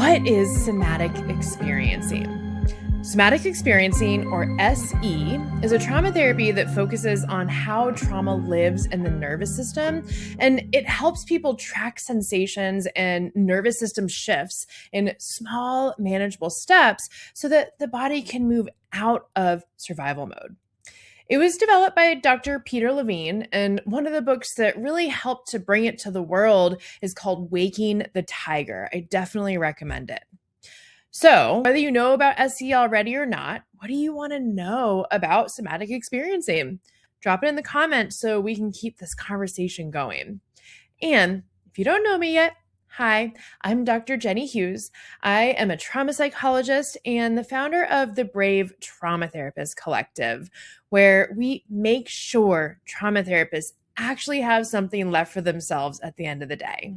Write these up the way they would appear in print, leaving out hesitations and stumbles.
What is somatic experiencing? Somatic experiencing, or SE, is a trauma therapy that focuses on how trauma lives in the nervous system, and it helps people track sensations and nervous system shifts in small, manageable steps so that the body can move out of survival mode. It was developed by Dr. Peter Levine, and one of the books that really helped to bring it to the world is called Waking the Tiger. I definitely recommend it. So, whether you know about SE already or not, what do you want to know about somatic experiencing? Drop it in the comments so we can keep this conversation going. And if you don't know me yet, hi, I'm Dr. Jenny Hughes. I am a trauma psychologist and the founder of the Brave Trauma Therapist Collective, where we make sure trauma therapists actually have something left for themselves at the end of the day.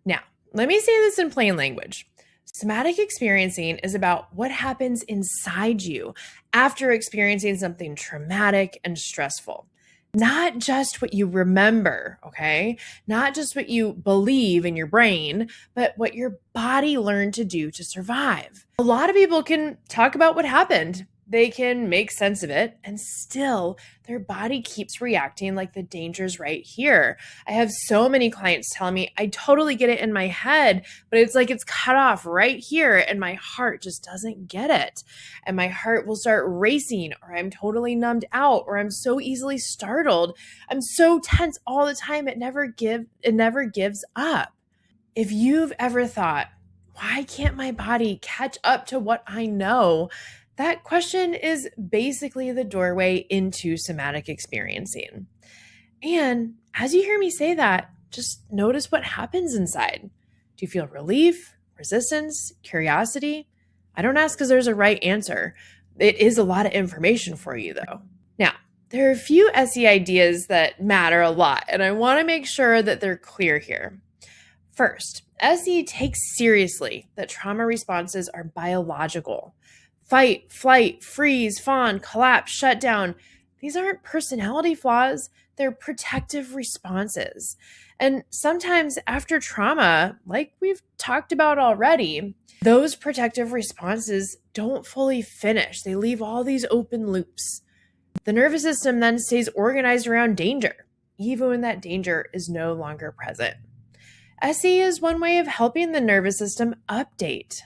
Now, let me say this in plain language. Somatic experiencing is about what happens inside you after experiencing something traumatic and stressful. Not just what you remember, okay? Not just what you believe in your brain, but what your body learned to do to survive. A lot of people can talk about what happened. They can make sense of it, and still their body keeps reacting like the danger's right here. I have so many clients telling me, I totally get it in my head, but it's like it's cut off right here, and my heart just doesn't get it. And my heart will start racing, or I'm totally numbed out, or I'm so easily startled. I'm so tense all the time, it never gives up. If you've ever thought, why can't my body catch up to what I know? That question is basically the doorway into somatic experiencing. And as you hear me say that, just notice what happens inside. Do you feel relief, resistance, curiosity? I don't ask because there's a right answer. It is a lot of information for you, though. Now, there are a few SE ideas that matter a lot, and I want to make sure that they're clear here. First, SE takes seriously that trauma responses are biological. Fight, flight, freeze, fawn, collapse, shut down. These aren't personality flaws. They're protective responses. And sometimes after trauma, like we've talked about already, those protective responses don't fully finish. They leave all these open loops. The nervous system then stays organized around danger, even when that danger is no longer present. SE is one way of helping the nervous system update.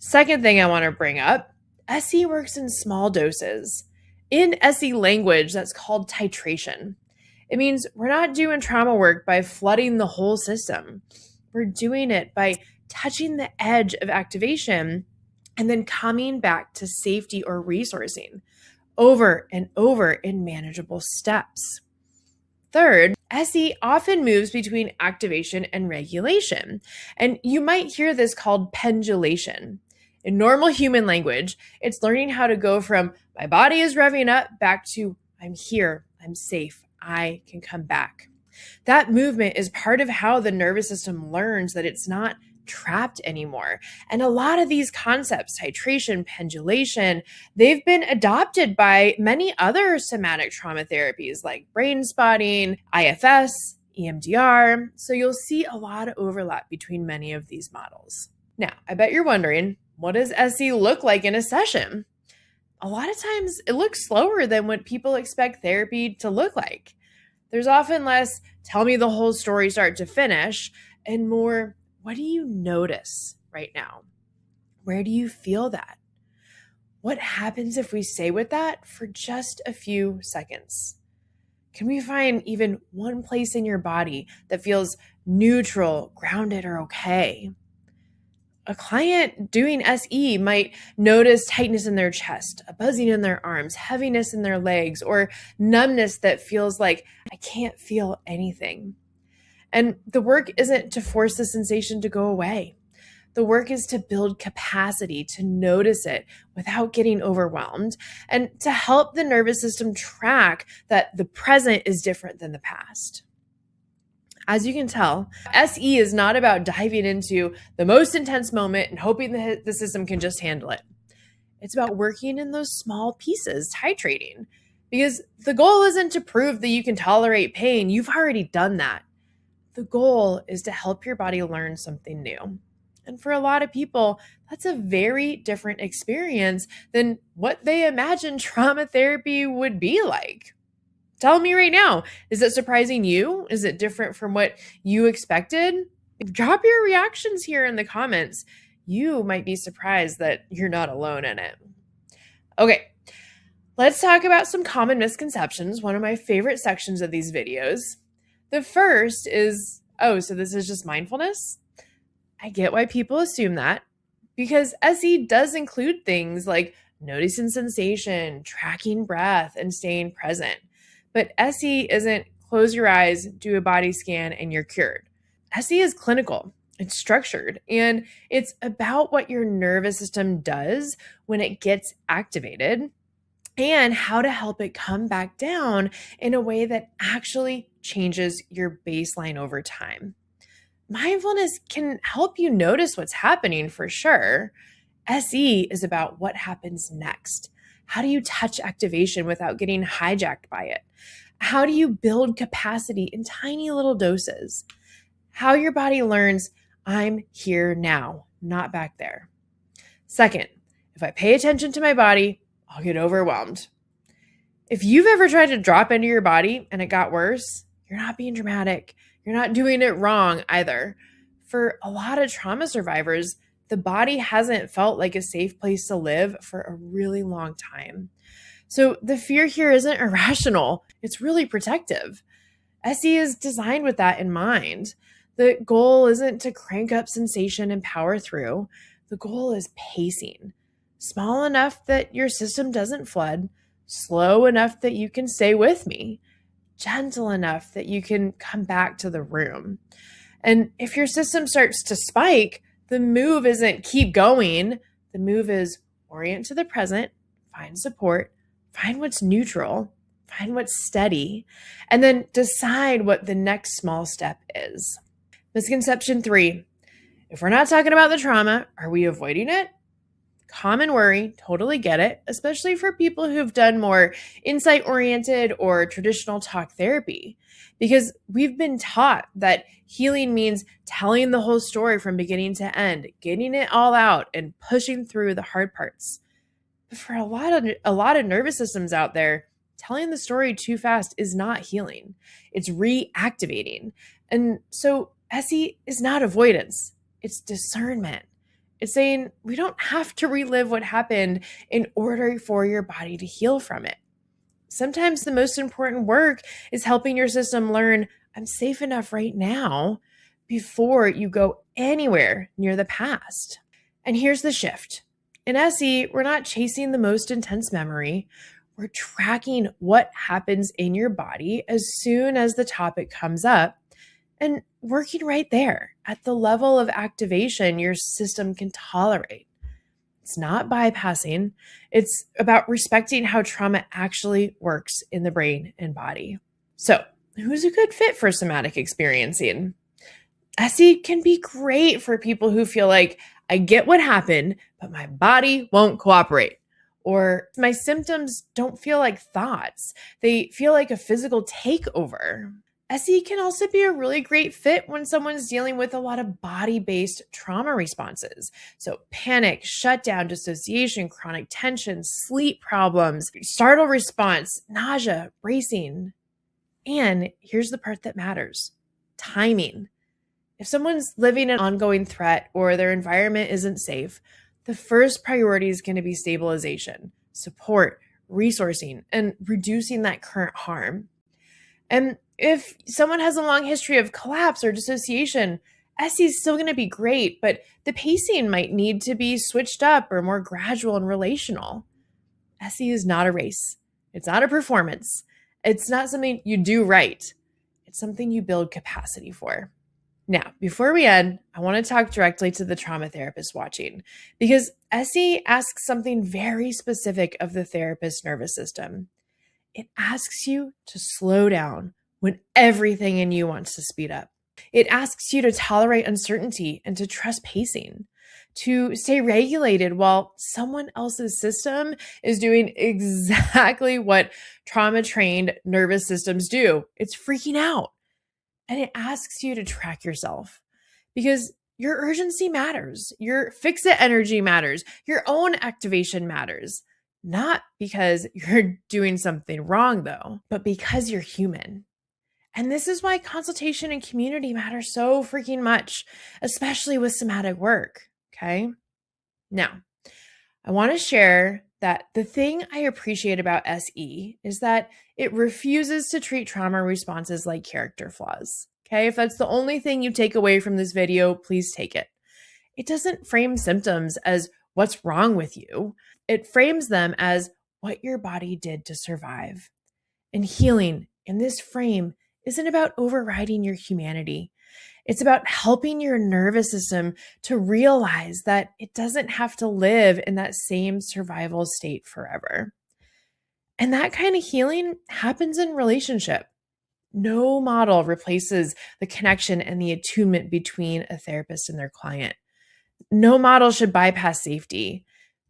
Second thing I want to bring up, SE works in small doses. In SE language, that's called titration. It means we're not doing trauma work by flooding the whole system. We're doing it by touching the edge of activation and then coming back to safety or resourcing over and over in manageable steps. Third, SE often moves between activation and regulation, and you might hear this called pendulation. In normal human language, it's learning how to go from my body is revving up back to I'm here, I'm safe, I can come back. That movement is part of how the nervous system learns that it's not trapped anymore. And a lot of these concepts, titration, pendulation, they've been adopted by many other somatic trauma therapies like brain spotting, IFS, EMDR. So you'll see a lot of overlap between many of these models. Now, I bet you're wondering, what does SE look like in a session? A lot of times it looks slower than what people expect therapy to look like. There's often less, tell me the whole story start to finish, and more, what do you notice right now? Where do you feel that? What happens if we stay with that for just a few seconds? Can we find even one place in your body that feels neutral, grounded, or okay? A client doing SE might notice tightness in their chest, a buzzing in their arms, heaviness in their legs, or numbness that feels like I can't feel anything. And the work isn't to force the sensation to go away. The work is to build capacity to notice it without getting overwhelmed and to help the nervous system track that the present is different than the past. As you can tell, SE is not about diving into the most intense moment and hoping the system can just handle it. It's about working in those small pieces, titrating, because the goal isn't to prove that you can tolerate pain. You've already done that. The goal is to help your body learn something new. And for a lot of people, that's a very different experience than what they imagine trauma therapy would be like. Tell me right now, is it surprising you? Is it different from what you expected? Drop your reactions here in the comments. You might be surprised that you're not alone in it. Okay, let's talk about some common misconceptions, one of my favorite sections of these videos. The first is, oh, so this is just mindfulness? I get why people assume that, because SE does include things like noticing sensation, tracking breath, and staying present. But SE isn't close your eyes, do a body scan, and you're cured. SE is clinical, it's structured, and it's about what your nervous system does when it gets activated and how to help it come back down in a way that actually changes your baseline over time. Mindfulness can help you notice what's happening for sure. SE is about what happens next. How do you touch activation without getting hijacked by it? How do you build capacity in tiny little doses? How your body learns, I'm here now, not back there. Second, if I pay attention to my body, I'll get overwhelmed. If you've ever tried to drop into your body and it got worse, you're not being dramatic. You're not doing it wrong either. For a lot of trauma survivors, the body hasn't felt like a safe place to live for a really long time. So the fear here isn't irrational. It's really protective. SE is designed with that in mind. The goal isn't to crank up sensation and power through. The goal is pacing. Small enough that your system doesn't flood, slow enough that you can stay with me, gentle enough that you can come back to the room. And if your system starts to spike, the move isn't keep going. The move is orient to the present, find support, find what's neutral, find what's steady, and then decide what the next small step is. Misconception 3, if we're not talking about the trauma, are we avoiding it? Common worry, totally get it, especially for people who've done more insight-oriented or traditional talk therapy, because we've been taught that healing means telling the whole story from beginning to end, getting it all out, and pushing through the hard parts. But for a lot of nervous systems out there, telling the story too fast is not healing. It's reactivating. And so SE is not avoidance. It's discernment. It's saying we don't have to relive what happened in order for your body to heal from it. Sometimes the most important work is helping your system learn, I'm safe enough right now, before you go anywhere near the past. And here's the shift. In SE, we're not chasing the most intense memory. We're tracking what happens in your body as soon as the topic comes up and working right there at the level of activation your system can tolerate. It's not bypassing. It's about respecting how trauma actually works in the brain and body. So, who's a good fit for somatic experiencing? SE can be great for people who feel like, I get what happened, but my body won't cooperate. Or my symptoms don't feel like thoughts. They feel like a physical takeover. SE can also be a really great fit when someone's dealing with a lot of body-based trauma responses. So panic, shutdown, dissociation, chronic tension, sleep problems, startle response, nausea, bracing. And here's the part that matters: timing. If someone's living an ongoing threat or their environment isn't safe, the first priority is going to be stabilization, support, resourcing, and reducing that current harm. And if someone has a long history of collapse or dissociation, SE is still going to be great, but the pacing might need to be switched up or more gradual and relational. SE is not a race. It's not a performance. It's not something you do right. It's something you build capacity for. Now, before we end, I want to talk directly to the trauma therapist watching, because SE asks something very specific of the therapist's nervous system. It asks you to slow down when everything in you wants to speed up. It asks you to tolerate uncertainty and to trust pacing, to stay regulated while someone else's system is doing exactly what trauma-trained nervous systems do. It's freaking out. And it asks you to track yourself, because your urgency matters. Your fix-it energy matters. Your own activation matters. Not because you're doing something wrong, though, but because you're human. And this is why consultation and community matter so freaking much, especially with somatic work. Okay. Now, I want to share that the thing I appreciate about SE is that it refuses to treat trauma responses like character flaws. Okay. If that's the only thing you take away from this video, please take it. It doesn't frame symptoms as what's wrong with you. It frames them as what your body did to survive. And healing in this frame isn't about overriding your humanity. It's about helping your nervous system to realize that it doesn't have to live in that same survival state forever. And that kind of healing happens in relationship. No model replaces the connection and the attunement between a therapist and their client. No model should bypass safety.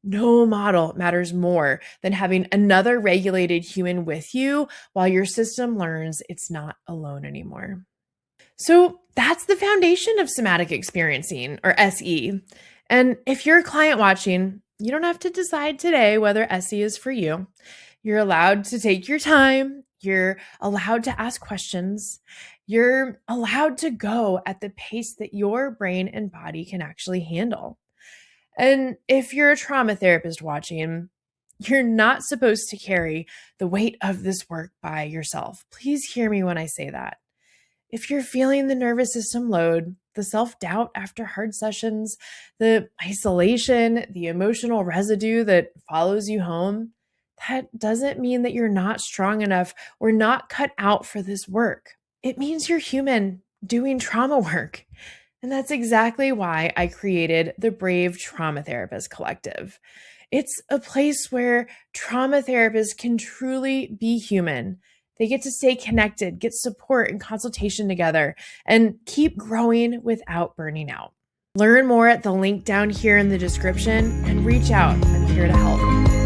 No model matters more than having another regulated human with you while your system learns it's not alone anymore. So that's the foundation of somatic experiencing, or SE. And if you're a client watching, you don't have to decide today whether SE is for you. You're allowed to take your time. You're allowed to ask questions. You're allowed to go at the pace that your brain and body can actually handle. And if you're a trauma therapist watching, you're not supposed to carry the weight of this work by yourself. Please hear me when I say that. If you're feeling the nervous system load, the self-doubt after hard sessions, the isolation, the emotional residue that follows you home, that doesn't mean that you're not strong enough or not cut out for this work. It means you're human doing trauma work. And that's exactly why I created the Brave Trauma Therapist Collective. It's a place where trauma therapists can truly be human. They get to stay connected, get support and consultation together, and keep growing without burning out. Learn more at the link down here in the description and reach out. I'm here to help.